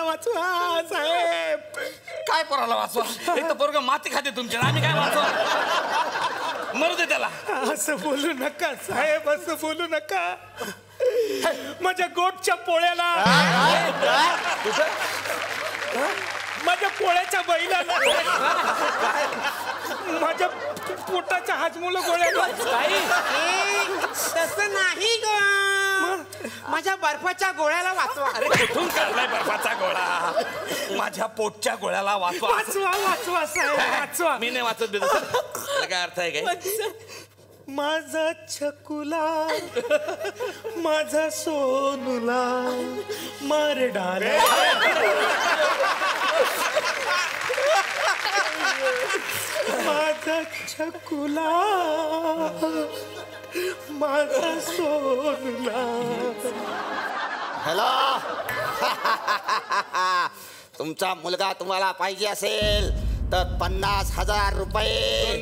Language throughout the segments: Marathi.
वाचवा साहेब. काय पोराला वाचवा? एक तर पोरगा माती खाते तुमच्या, आम्ही काय वाचवा? मरू दे त्याला. असं बोलू नका साहेब, असं बोलू नका. माझ्या गोटच्या पोळ्याला, माझ्या पोळ्याच्या बैलाला, माझ्या पोटाच्या हाजमूला गोळ्याला. तसं नाही ग, माझ्या बर्फाच्या गोळ्याला वाचवा. अरे कुठून काढलाय बर्फाचा गोळा? माझ्या पोटच्या गोळ्याला वाचवा. वाचवा वाचवा साहेब वाचवा. मी नाही वाचत देतो. काय अर्थ आहे काय? माझा छकुला, माझा सोनुला मार डाले. माझा छकुला, माझा सोनुला. हॅलो. तुमचा मुलगा तुम्हाला पाहिजे असेल तर 50,000 रुपये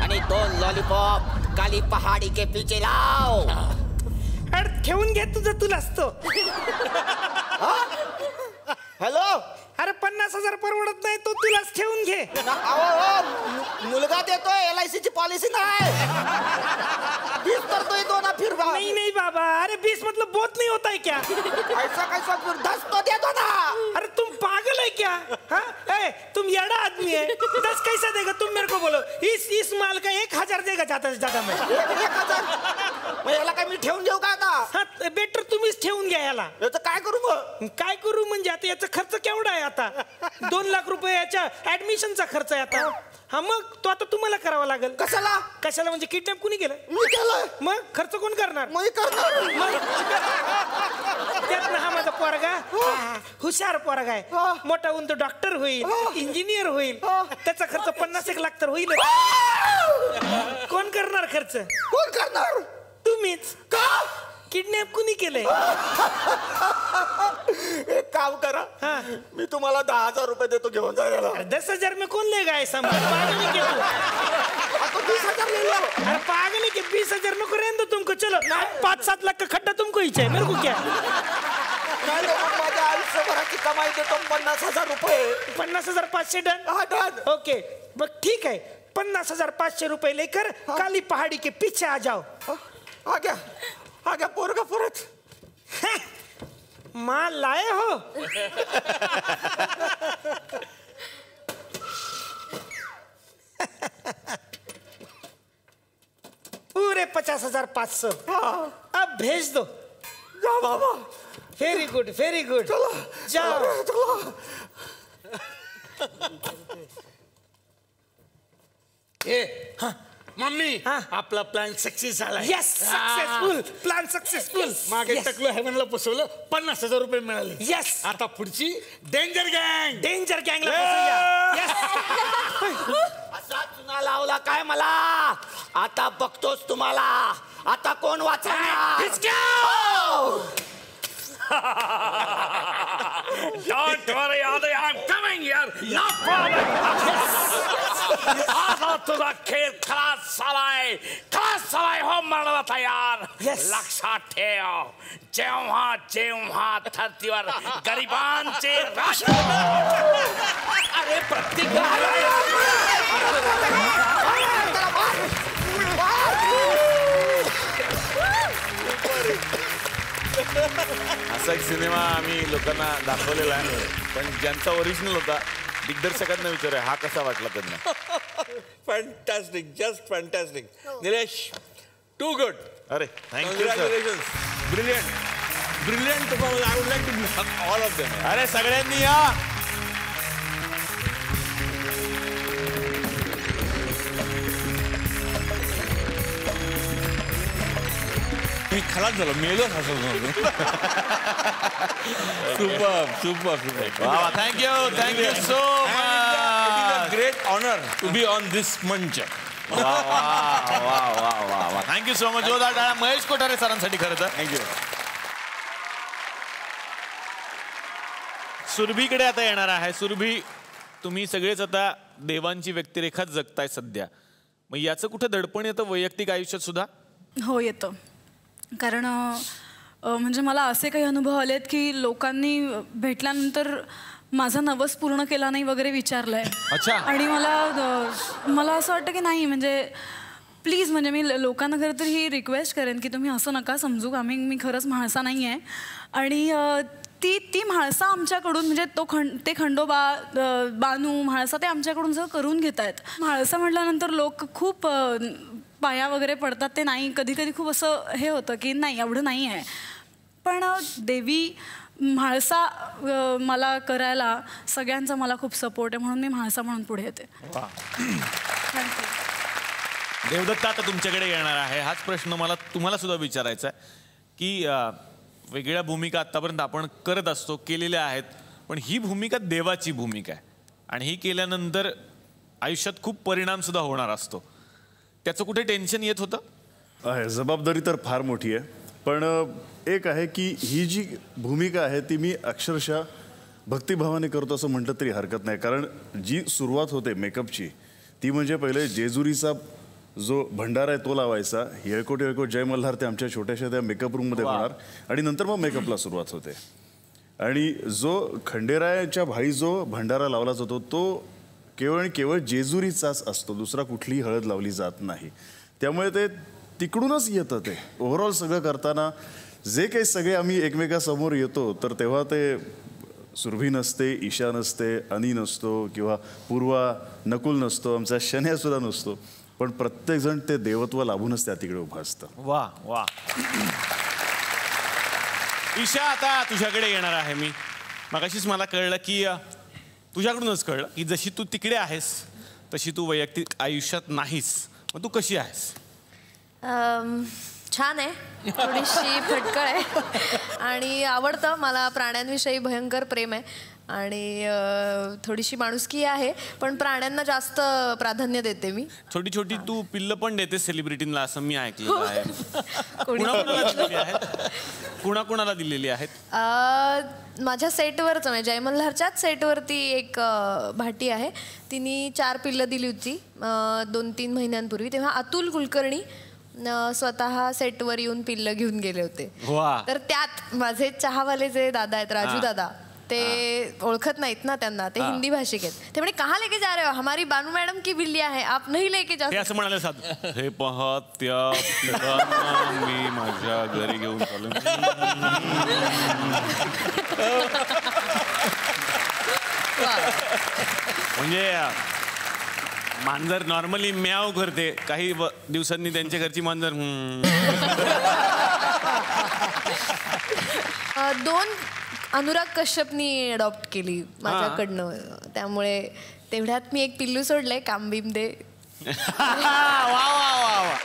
आणि 2 लॉलीपॉप काली पहाडी के पीछे लाव. ठेवून घे तुझं, तुला असतो. हॅलो. अरे 50,000 परवडत नाही, तो तुलाच ठेवून घे. मुलगा देतोय, LIC ची पॉलिसी नाही. 20 करतोय तो ना फिर. नहीं नहीं बाबा, अरे 20 मतलब बहुत नहीं होता है क्या? ऐसा कैसा 10 तो देतो ना. अरे तुम पागल है क्या? हाँ, तुम येड़ा आदमी है. 10 कैसा देगा? तुम मेरे को बोलो. इस माल का 1,000 देगा ज्यादा से ज्यादा. मैं 1,000 मग याला काय मी ठेवून देऊ का आता? हाँ बेटर तुम्हीच ठेवून घ्या याला. याचं काय करू मग? काय करू म्हणजे आता याचा खर्च केवढा आहे? आता 2 लाख रुपये याच्या ऍडमिशनचा खर्च आहे आता. हा मग तो आता तुम्हाला करावा लागेल. कशाला? कशाला म्हणजे किडनॅप कुणी केलं? मी केलं. मग खर्च कोण करणार? मी करणार. त्यात ना हा माझा पोरगा हुशार पोरगा आहे. मोठा होऊन तो डॉक्टर होईल, इंजिनियर होईल. त्याचा खर्च 50-1 लाख तर होईल. कोण करणार खर्च? कोण करणार? तुम्हीच. का? किडनॅप कुणी केलंय? एक काम करा, मी तुम्हाला 10,000 रुपये देतो, घेऊन जायला. 10,000 में कौन लेगा ऐसा? पागल है क्या? 20,000 ले लो. अरे पागल है क्या? 20,000 नको रहने दो तुमको. चलो 5-7 लाख का खड्डा तुमको ही चाहिए, मेरे को क्या? माझ्या आयुष्यभराची कमाई देतो 50,000 रुपये. 50,500 डन. हाँ डन. ओके बस ठीक है. 50,500 रुपए लेकर काली पहाड़ी के पीछे आ जाओ. आ गया पोरगा परत. माल लाए हो? पूरे 50,500. अब भेज दो. जा बाबा. Very good very good. जाओ. मम्मी आपला प्लॅन सक्सेस झाला. Yes successful. Plan successful. मागे टकलो हेवनला पोचवलं, 50,000 रुपये मिळाले. यस. आता पुढची डेंजर गँग. डेंजर गँगला फसवूया. असा चुना लावला काय मला? आता बघतोच तुम्हाला. आता कोण वाचणार? Don't worry, Adi, I'm coming here. No problem. आता तुझा खेळ खलास झालाय हो म्हणाला तयार. लक्षात ठेव, जेव्हा जेव्हा धरतीवर गरिबांचे राष्ट्र. अरे प्रत्येक असा एक सिनेमा आम्ही लोकांना दाखवलेला आहे, पण ज्यांचा ओरिजिनल होता दिग्दर्शकांना विचारूया हा कसा वाटला त्यांना. Fantastic, just fantastic. Nilesh, too good. अरे thank you sir. Brilliant brilliant performance. I would like to hug all of them. अरे सगळ्यांनी या. मी खलास झालो, मेलोच हसत. Super super super. Thank you so much. Great honour to be on this मंच. Thank you so much. जोरदार टाळ्या महेश कोठारे सरांसाठी. खरं तर थँक्यू. सुरभीकडे आता येणार आहे. सुरभी, तुम्ही सगळेच आता देवांची व्यक्तिरेखाच जगताय सध्या, मग याचं कुठं दडपण येतं वैयक्तिक आयुष्यात सुद्धा? हो येतं. कारण म्हणजे मला असे काही अनुभव आलेत की लोकांनी भेटल्यानंतर माझा नवस पूर्ण केला नाही वगैरे विचारलंय. अच्छा. आणि मला असं वाटतं की नाही, म्हणजे प्लीज, म्हणजे मी लोकांना खरं तर ही रिक्वेस्ट करेन की तुम्ही असं नका समजू, मी खरंच म्हाळसा नाही आहे. आणि ती म्हाळसा आमच्याकडून, म्हणजे ते खंडोबा, बानू, म्हाळसा ते आमच्याकडून सगळं करून घेत आहेत. म्हाळसा म्हटल्यानंतर लोक खूप पाया वगैरे पडतात, ते नाही, कधी कधी खूप असं हे होतं की नाही एवढं नाही आहे. पण देवी म्हाळसा मला करायला सगळ्यांचा मला खूप सपोर्ट आहे, म्हणून मी म्हाळसा म्हणून पुढे येते. थँक्यू. देवदत्त आता तुमच्याकडे येणार आहे. हाच प्रश्न मला तुम्हाला सुद्धा विचारायचा आहे की वेगळ्या भूमिका आत्तापर्यंत आपण करत असतो, केलेल्या आहेत, पण ही भूमिका देवाची भूमिका आहे आणि ही केल्यानंतर आयुष्यात खूप परिणाम सुद्धा होणार असतो. त्याचं कुठे टेन्शन येत होतं? आहे, जबाबदारी तर फार मोठी आहे, पण एक आहे की ही जी भूमिका आहे ती मी अक्षरशः भक्तिभावाने करतो असं म्हटलं तरी हरकत नाही. कारण जी सुरुवात होते मेकअपची ती म्हणजे पहिले जेजुरीचा जो भंडारा आहे तो लावायचा, येळकोट येळकोट जय मल्हार ते आमच्या छोट्याशा त्या मेकअप रूममध्ये होणार आणि नंतर मग मेकअपला सुरुवात होते. आणि जो खंडेरायाच्या भाई जो भंडारा लावला जातो तो केवळ आणि केवळ जेजुरीचाच असतो, दुसरा कुठलीही हळद लावली जात नाही. त्यामुळे ते तिकडूनच येतं. ते ओव्हरऑल सगळं करताना जे काही सगळे आम्ही एकमेकासमोर येतो तर तेव्हा ते सुरभी नसते, ईशा नसते, अनी नसतो किंवा पूर्वा, नकुल नसतो, आमचा शन्यासुद्धा नसतो, पण प्रत्येकजण ते देवत्व लाभूनच त्या तिकडे उभं असतं. वा वा. ईशा, आता तुझ्याकडे येणार आहे मी. मगाशीच मला कळलं की तुझ्याकडूनच कळलं की जशी तू तिकडे आहेस तशी तू वैयक्तिक आयुष्यात नाहीस. मग तू कशी आहेस? छान आहे, थोडीशी फटकळ आहे आणि आवडतं मला. प्राण्यांविषयी भयंकर प्रेम आहे आणि थोडीशी माणुसकी आहे, पण प्राण्यांना जास्त प्राधान्य देते मी. छोटी छोटी तू पिल्लं पण देते सेलिब्रिटींना असं मी ऐकलेलं आहे. कुणाकुणाला दिलेली आहेत? माझ्या सेटवरच, म्हणजे जय मल्हारच्याच सेटवरती एक भाटी आहे, तिने 4 पिल्लं दिली होती 2-3 महिन्यांपूर्वी. तेव्हा अतुल कुलकर्णी स्वतः सेटवर येऊन पिल्लं घेऊन गेले होते. तर त्यात माझे चहावाले जे दादा आहेत, राजू दादा, ते ओळखत नाहीत ना त्यांना, ते हिंदी भाषिक आहेत. ते म्हणे कहाँ लेके जा रहे हो, हमारी बानू मॅडम की बिल्लियां है, आप नहीं लेके जा. असं म्हणाले साधं, हे पहा त्या पिल्लांना मी माझ्या घरी घेऊन चालू. म्हणजे मांजर नॉर्मली म्याव करते, काही दिवसांनी त्यांच्या घरची मांजर 2 अनुराग कश्यपनी अडॉप्ट केली माझ्याकडनं, त्यामुळे तेवढ्यात मी एक पिल्लू सोडलंय, कामबिम दे. वा वा वा वा.